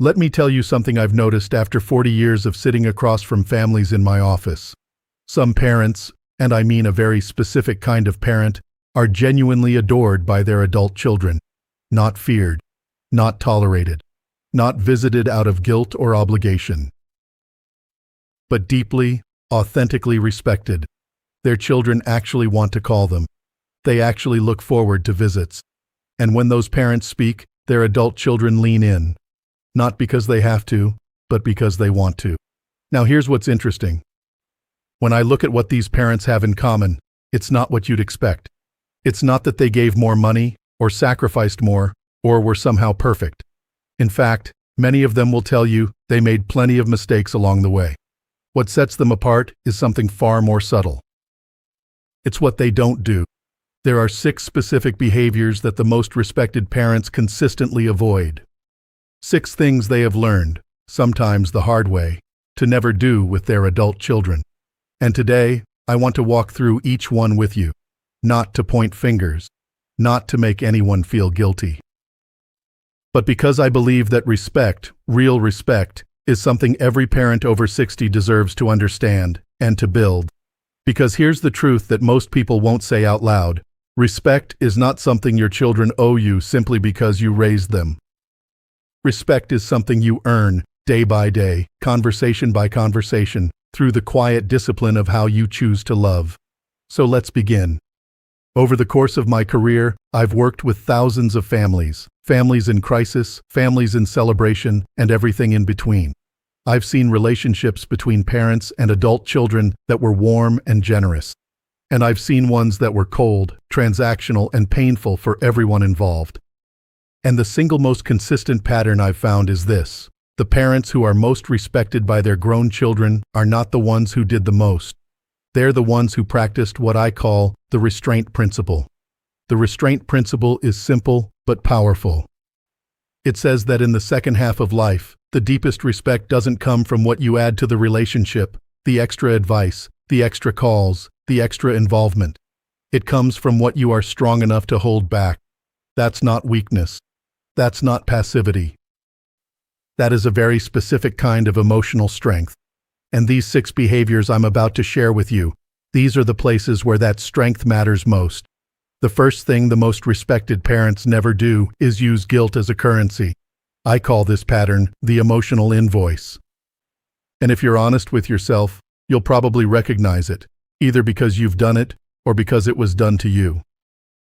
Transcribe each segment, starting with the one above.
Let me tell you something I've noticed after 40 years of sitting across from families in my office. Some parents, and I mean a very specific kind of parent, are genuinely adored by their adult children, not feared, not tolerated, not visited out of guilt or obligation, but deeply, authentically respected. Their children actually want to call them. They actually look forward to visits. And when those parents speak, their adult children lean in. Not because they have to, but because they want to. Now here's what's interesting. When I look at what these parents have in common, it's not what you'd expect. It's not that they gave more money, or sacrificed more, or were somehow perfect. In fact, many of them will tell you they made plenty of mistakes along the way. What sets them apart is something far more subtle. It's what they don't do. There are 6 specific behaviors that the most respected parents consistently avoid. 6 things they have learned, sometimes the hard way, to never do with their adult children. And today, I want to walk through each one with you, not to point fingers, not to make anyone feel guilty, but because I believe that respect, real respect, is something every parent over 60 deserves to understand and to build. Because here's the truth that most people won't say out loud. Respect is not something your children owe you simply because you raised them. Respect is something you earn, day by day, conversation by conversation, through the quiet discipline of how you choose to love. So let's begin. Over the course of my career, I've worked with thousands of families in crisis, families in celebration, and everything in between. I've seen relationships between parents and adult children that were warm and generous. And I've seen ones that were cold, transactional, and painful for everyone involved. And the single most consistent pattern I've found is this. The parents who are most respected by their grown children are not the ones who did the most. They're the ones who practiced what I call the restraint principle. The restraint principle is simple but powerful. It says that in the second half of life, the deepest respect doesn't come from what you add to the relationship, the extra advice, the extra calls, the extra involvement. It comes from what you are strong enough to hold back. That's not weakness. That's not passivity. That is a very specific kind of emotional strength. And these 6 behaviors I'm about to share with you, these are the places where that strength matters most. The first thing the most respected parents never do is use guilt as a currency. I call this pattern the emotional invoice. And if you're honest with yourself, you'll probably recognize it, either because you've done it or because it was done to you.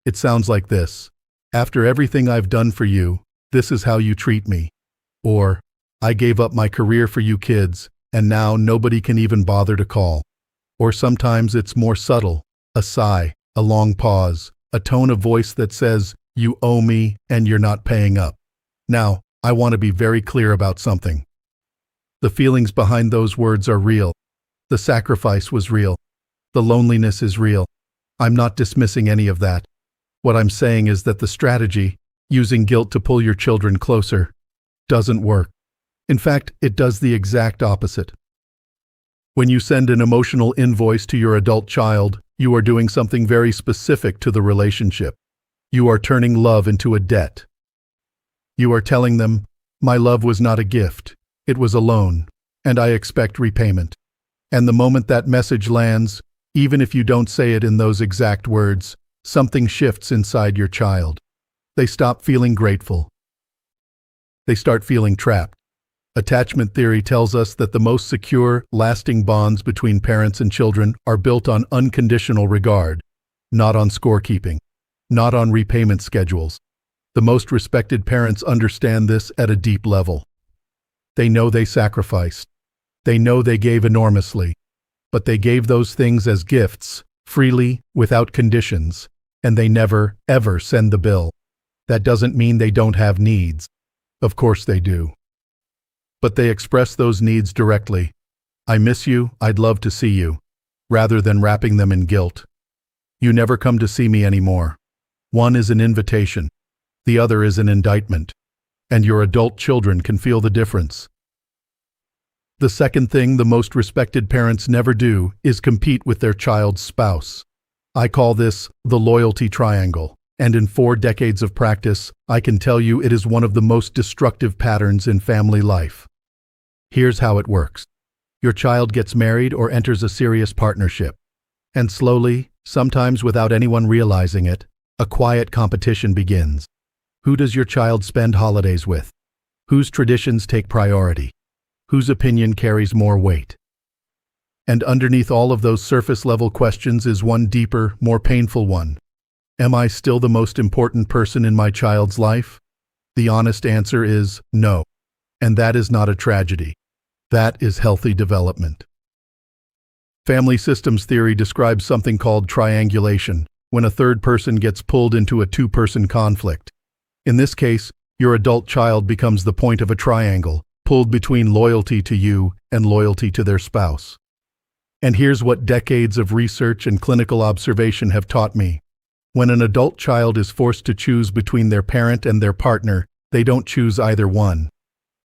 It sounds like this. After everything I've done for you, this is how you treat me. Or, I gave up my career for you kids, and now nobody can even bother to call. Or sometimes it's more subtle, a sigh, a long pause, a tone of voice that says, you owe me and you're not paying up. Now, I want to be very clear about something. The feelings behind those words are real. The sacrifice was real. The loneliness is real. I'm not dismissing any of that. What I'm saying is that the strategy, using guilt to pull your children closer, doesn't work. In fact, it does the exact opposite. When you send an emotional invoice to your adult child, you are doing something very specific to the relationship. You are turning love into a debt. You are telling them, my love was not a gift, it was a loan, and I expect repayment. And the moment that message lands, even if you don't say it in those exact words, something shifts inside your child. They stop feeling grateful. They start feeling trapped. Attachment theory tells us that the most secure, lasting bonds between parents and children are built on unconditional regard, not on scorekeeping, not on repayment schedules. The most respected parents understand this at a deep level. They know they sacrificed. They know they gave enormously. But they gave those things as gifts, freely, without conditions, and they never, ever send the bill. That doesn't mean they don't have needs. Of course they do. But they express those needs directly. I miss you, I'd love to see you, rather than wrapping them in guilt. You never come to see me anymore. One is an invitation. The other is an indictment. And your adult children can feel the difference. The second thing the most respected parents never do is compete with their child's spouse. I call this the loyalty triangle. And in 4 decades of practice, I can tell you it is one of the most destructive patterns in family life. Here's how it works. Your child gets married or enters a serious partnership. And slowly, sometimes without anyone realizing it, a quiet competition begins. Who does your child spend holidays with? Whose traditions take priority? Whose opinion carries more weight? And underneath all of those surface-level questions is one deeper, more painful one. Am I still the most important person in my child's life? The honest answer is no. And that is not a tragedy. That is healthy development. Family systems theory describes something called triangulation, when a third person gets pulled into a two-person conflict. In this case, your adult child becomes the point of a triangle, pulled between loyalty to you and loyalty to their spouse. And here's what decades of research and clinical observation have taught me. When an adult child is forced to choose between their parent and their partner, they don't choose either one.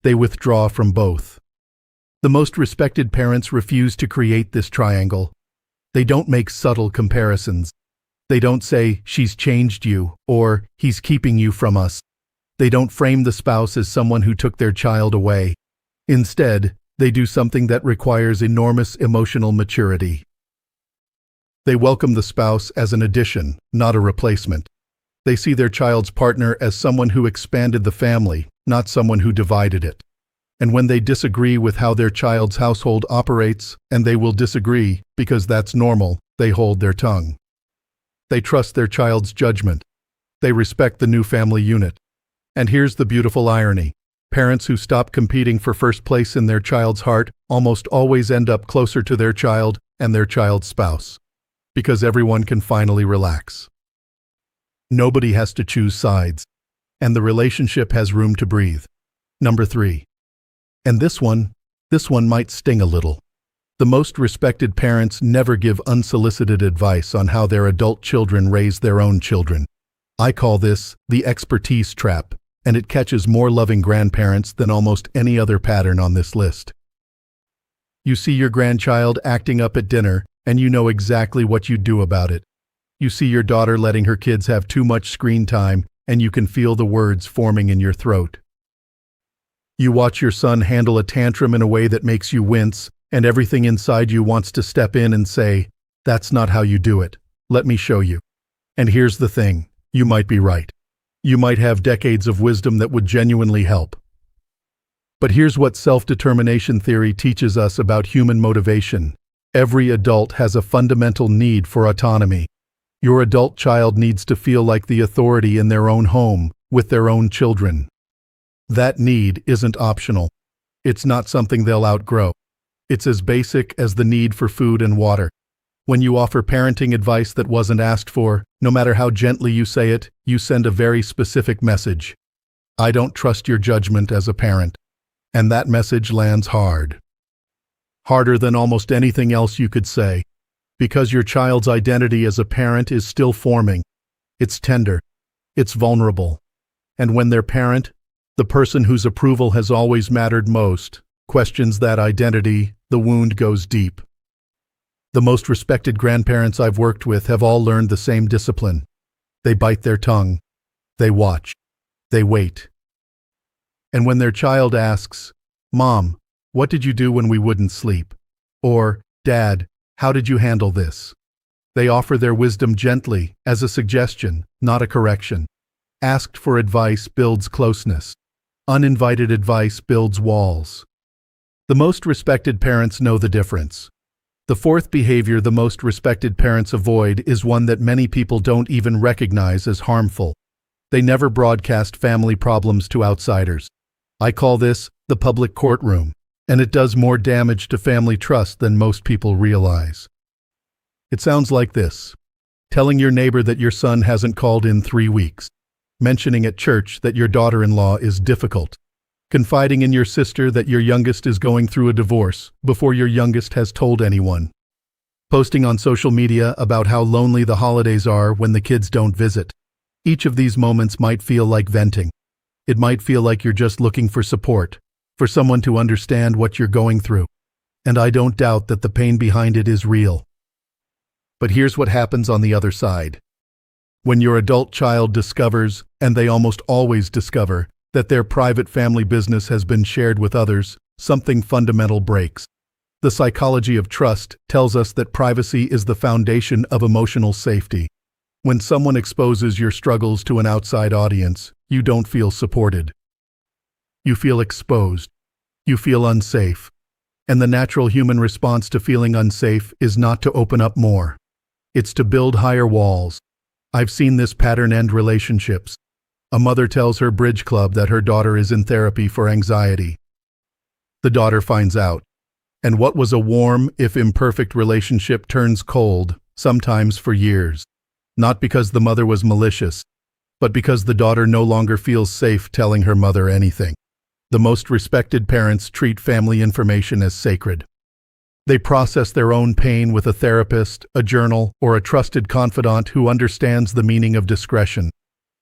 They withdraw from both. The most respected parents refuse to create this triangle. They don't make subtle comparisons. They don't say, "She's changed you," or "He's keeping you from us." They don't frame the spouse as someone who took their child away. Instead, they do something that requires enormous emotional maturity. They welcome the spouse as an addition, not a replacement. They see their child's partner as someone who expanded the family, not someone who divided it. And when they disagree with how their child's household operates, and they will disagree because that's normal, they hold their tongue. They trust their child's judgment. They respect the new family unit. And here's the beautiful irony. Parents who stop competing for first place in their child's heart almost always end up closer to their child and their child's spouse. Because everyone can finally relax. Nobody has to choose sides. And the relationship has room to breathe. Number 3. And this one might sting a little. The most respected parents never give unsolicited advice on how their adult children raise their own children. I call this the expertise trap, and it catches more loving grandparents than almost any other pattern on this list. You see your grandchild acting up at dinner, and you know exactly what you'd do about it. You see your daughter letting her kids have too much screen time, and you can feel the words forming in your throat. You watch your son handle a tantrum in a way that makes you wince, and everything inside you wants to step in and say, "That's not how you do it. Let me show you." And here's the thing, you might be right. You might have decades of wisdom that would genuinely help. But here's what self-determination theory teaches us about human motivation. Every adult has a fundamental need for autonomy. Your adult child needs to feel like the authority in their own home, with their own children. That need isn't optional. It's not something they'll outgrow. It's as basic as the need for food and water. When you offer parenting advice that wasn't asked for, no matter how gently you say it, you send a very specific message. I don't trust your judgment as a parent. And that message lands hard. Harder than almost anything else you could say. Because your child's identity as a parent is still forming. It's tender. It's vulnerable. And when their parent, the person whose approval has always mattered most, questions that identity, the wound goes deep. The most respected grandparents I've worked with have all learned the same discipline. They bite their tongue. They watch. They wait. And when their child asks, "Mom, what did you do when we wouldn't sleep?" Or, "Dad, how did you handle this?" They offer their wisdom gently, as a suggestion, not a correction. Asked for advice builds closeness. Uninvited advice builds walls. The most respected parents know the difference. The fourth behavior the most respected parents avoid is one that many people don't even recognize as harmful. They never broadcast family problems to outsiders. I call this the public courtroom, and it does more damage to family trust than most people realize. It sounds like this: telling your neighbor that your son hasn't called in 3 weeks. Mentioning at church that your daughter-in-law is difficult. Confiding in your sister that your youngest is going through a divorce before your youngest has told anyone. Posting on social media about how lonely the holidays are when the kids don't visit. Each of these moments might feel like venting. It might feel like you're just looking for support, for someone to understand what you're going through. And I don't doubt that the pain behind it is real. But here's what happens on the other side. When your adult child discovers, and they almost always discover, that their private family business has been shared with others, something fundamental breaks. The psychology of trust tells us that privacy is the foundation of emotional safety. When someone exposes your struggles to an outside audience, you don't feel supported. You feel exposed. You feel unsafe. And the natural human response to feeling unsafe is not to open up more. It's to build higher walls. I've seen this pattern end relationships. A mother tells her bridge club that her daughter is in therapy for anxiety. The daughter finds out. And what was a warm, if imperfect relationship turns cold, sometimes for years. Not because the mother was malicious, but because the daughter no longer feels safe telling her mother anything. The most respected parents treat family information as sacred. They process their own pain with a therapist, a journal, or a trusted confidant who understands the meaning of discretion.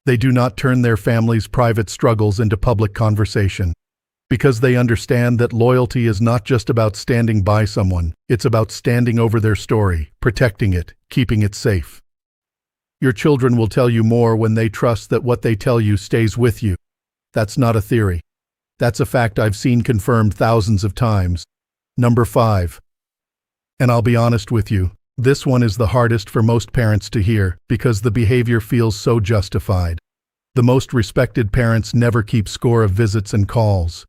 They do not turn their family's private struggles into public conversation. Because they understand that loyalty is not just about standing by someone, it's about standing over their story, protecting it, keeping it safe. Your children will tell you more when they trust that what they tell you stays with you. That's not a theory. That's a fact I've seen confirmed thousands of times. Number 5. And I'll be honest with you, this one is the hardest for most parents to hear because the behavior feels so justified. The most respected parents never keep score of visits and calls.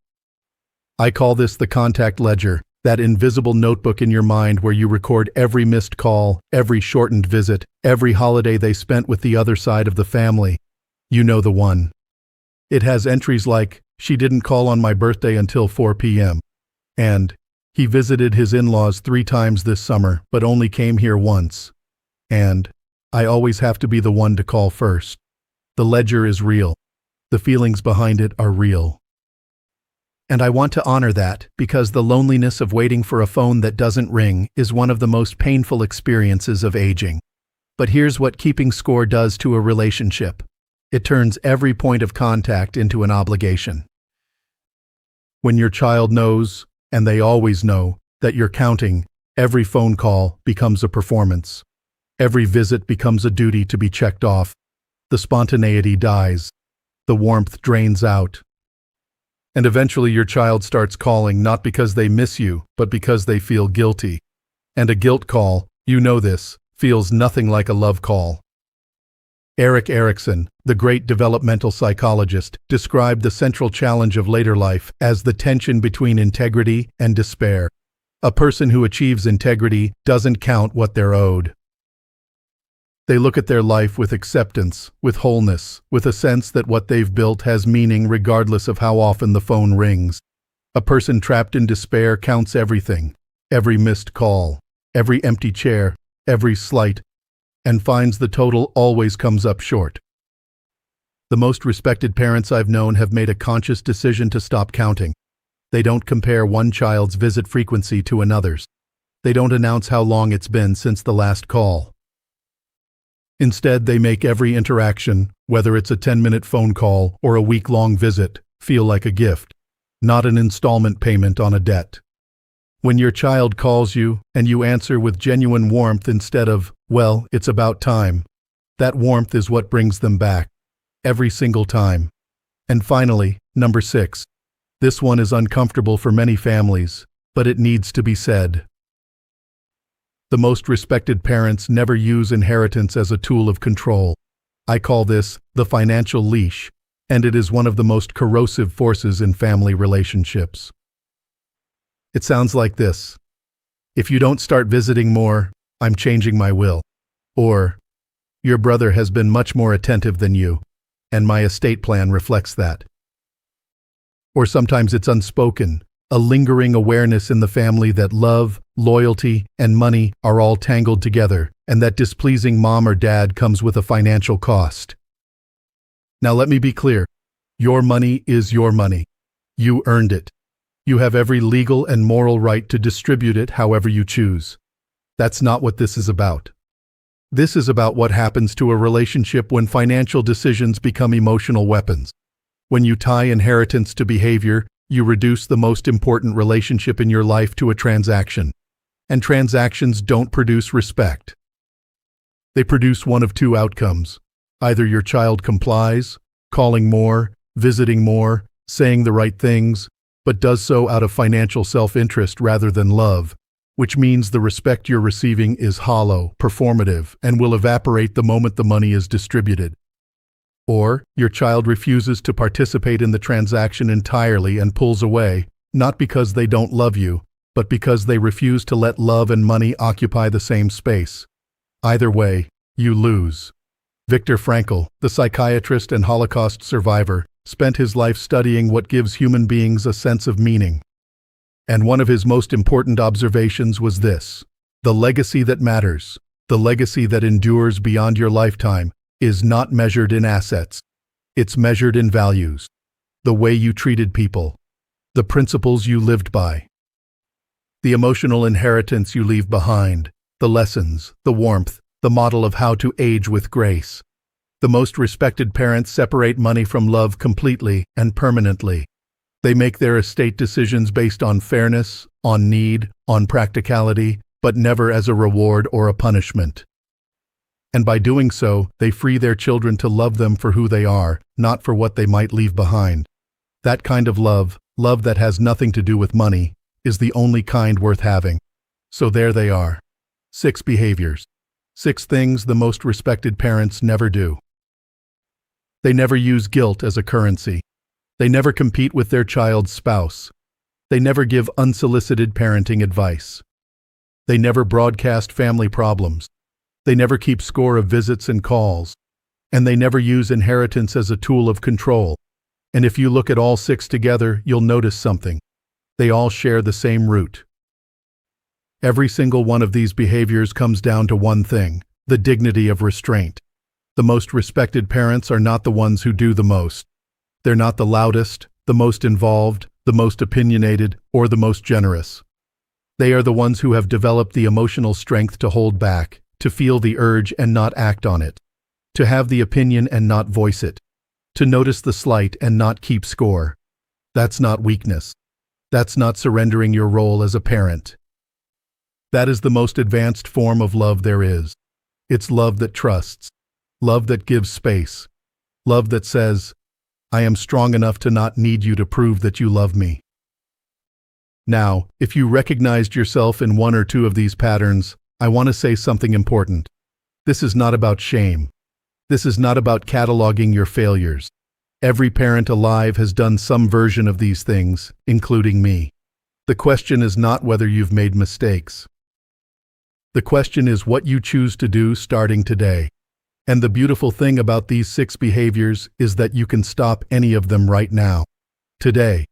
I call this the contact ledger, that invisible notebook in your mind where you record every missed call, every shortened visit, every holiday they spent with the other side of the family. You know the one. It has entries like, "She didn't call on my birthday until 4 p.m. and "He visited his in-laws 3 times this summer, but only came here once." And "I always have to be the one to call first." The ledger is real. The feelings behind it are real. And I want to honor that because the loneliness of waiting for a phone that doesn't ring is one of the most painful experiences of aging. But here's what keeping score does to a relationship. It turns every point of contact into an obligation. When your child knows, and they always know, that you're counting, every phone call becomes a performance. Every visit becomes a duty to be checked off. The spontaneity dies. The warmth drains out. And eventually your child starts calling not because they miss you, but because they feel guilty. And a guilt call, you know this, feels nothing like a love call. Erik Erikson, the great developmental psychologist, described the central challenge of later life as the tension between integrity and despair. A person who achieves integrity doesn't count what they're owed. They look at their life with acceptance, with wholeness, with a sense that what they've built has meaning regardless of how often the phone rings. A person trapped in despair counts everything, every missed call, every empty chair, every slight, and finds the total always comes up short. The most respected parents I've known have made a conscious decision to stop counting. They don't compare one child's visit frequency to another's. They don't announce how long it's been since the last call. Instead, they make every interaction, whether it's a 10-minute phone call or a week-long visit, feel like a gift, not an installment payment on a debt. When your child calls you and you answer with genuine warmth instead of, "Well, it's about time," that warmth is what brings them back, every single time. And finally, number 6. This one is uncomfortable for many families, but it needs to be said. The most respected parents never use inheritance as a tool of control. I call this the financial leash, and it is one of the most corrosive forces in family relationships. It sounds like this: "If you don't start visiting more, I'm changing my will." Or, "Your brother has been much more attentive than you, and my estate plan reflects that." Or sometimes it's unspoken, a lingering awareness in the family that love, loyalty, and money are all tangled together, and that displeasing mom or dad comes with a financial cost. Now let me be clear. Your money is your money. You earned it. You have every legal and moral right to distribute it however you choose. That's not what this is about. This is about what happens to a relationship when financial decisions become emotional weapons. When you tie inheritance to behavior, you reduce the most important relationship in your life to a transaction. And transactions don't produce respect. They produce one of two outcomes: Either your child complies, calling more, visiting more, saying the right things, but does so out of financial self-interest rather than love, which means the respect you're receiving is hollow, performative, and will evaporate the moment the money is distributed. Or, your child refuses to participate in the transaction entirely and pulls away, not because they don't love you, but because they refuse to let love and money occupy the same space. Either way, you lose. Viktor Frankl, the psychiatrist and Holocaust survivor, spent his life studying what gives human beings a sense of meaning. And one of his most important observations was this: the legacy that matters, the legacy that endures beyond your lifetime, is not measured in assets. It's measured in values. The way you treated people. The principles you lived by. The emotional inheritance you leave behind. The lessons, the warmth, the model of how to age with grace. The most respected parents separate money from love completely and permanently. They make their estate decisions based on fairness, on need, on practicality, but never as a reward or a punishment. And by doing so, they free their children to love them for who they are, not for what they might leave behind. That kind of love, love that has nothing to do with money, is the only kind worth having. So there they are. 6 behaviors. 6 things the most respected parents never do. They never use guilt as a currency. They never compete with their child's spouse. They never give unsolicited parenting advice. They never broadcast family problems. They never keep score of visits and calls. And they never use inheritance as a tool of control. And if you look at all 6 together, you'll notice something. They all share the same root. Every single one of these behaviors comes down to one thing: the dignity of restraint. The most respected parents are not the ones who do the most. They're not the loudest, the most involved, the most opinionated, or the most generous. They are the ones who have developed the emotional strength to hold back, to feel the urge and not act on it, to have the opinion and not voice it, to notice the slight and not keep score. That's not weakness. That's not surrendering your role as a parent. That is the most advanced form of love there is. It's love that trusts, love that gives space, love that says, I am strong enough to not need you to prove that you love me. Now, if you recognized yourself in one or two of these patterns, I want to say something important. This is not about shame. This is not about cataloging your failures. Every parent alive has done some version of these things, including me. The question is not whether you've made mistakes. The question is what you choose to do starting today. And the beautiful thing about these 6 behaviors is that you can stop any of them right now. Today.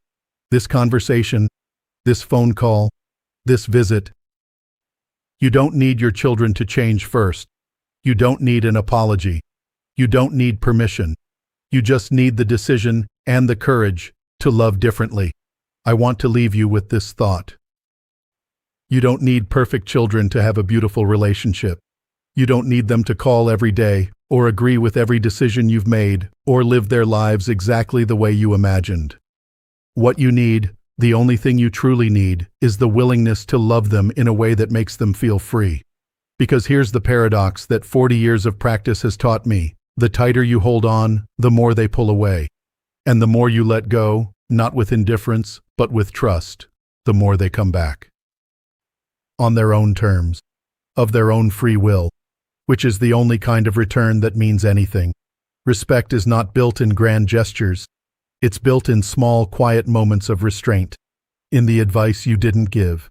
This conversation, this phone call, this visit. You don't need your children to change first. You don't need an apology. You don't need permission. You just need the decision and the courage to love differently. I want to leave you with this thought. You don't need perfect children to have a beautiful relationship. You don't need them to call every day, or agree with every decision you've made, or live their lives exactly the way you imagined. What you need, the only thing you truly need, is the willingness to love them in a way that makes them feel free. Because here's the paradox that 40 years of practice has taught me: the tighter you hold on, the more they pull away. And the more you let go, not with indifference, but with trust, the more they come back. On their own terms, of their own free will, which is the only kind of return that means anything. Respect is not built in grand gestures. It's built in small, quiet moments of restraint, in the advice you didn't give,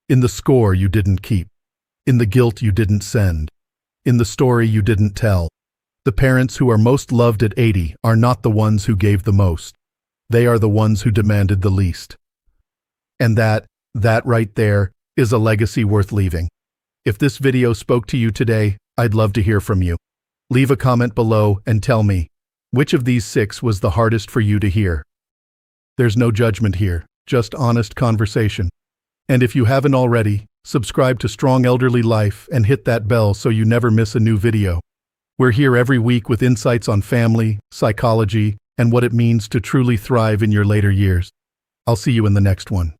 in the score you didn't keep, in the guilt you didn't send, in the story you didn't tell. The parents who are most loved at 80 are not the ones who gave the most. They are the ones who demanded the least. And that right there, is a legacy worth leaving. If this video spoke to you today, I'd love to hear from you. Leave a comment below and tell me, which of these 6 was the hardest for you to hear? There's no judgment here, just honest conversation. And if you haven't already, subscribe to Strong Elderly Life and hit that bell so you never miss a new video. We're here every week with insights on family, psychology, and what it means to truly thrive in your later years. I'll see you in the next one.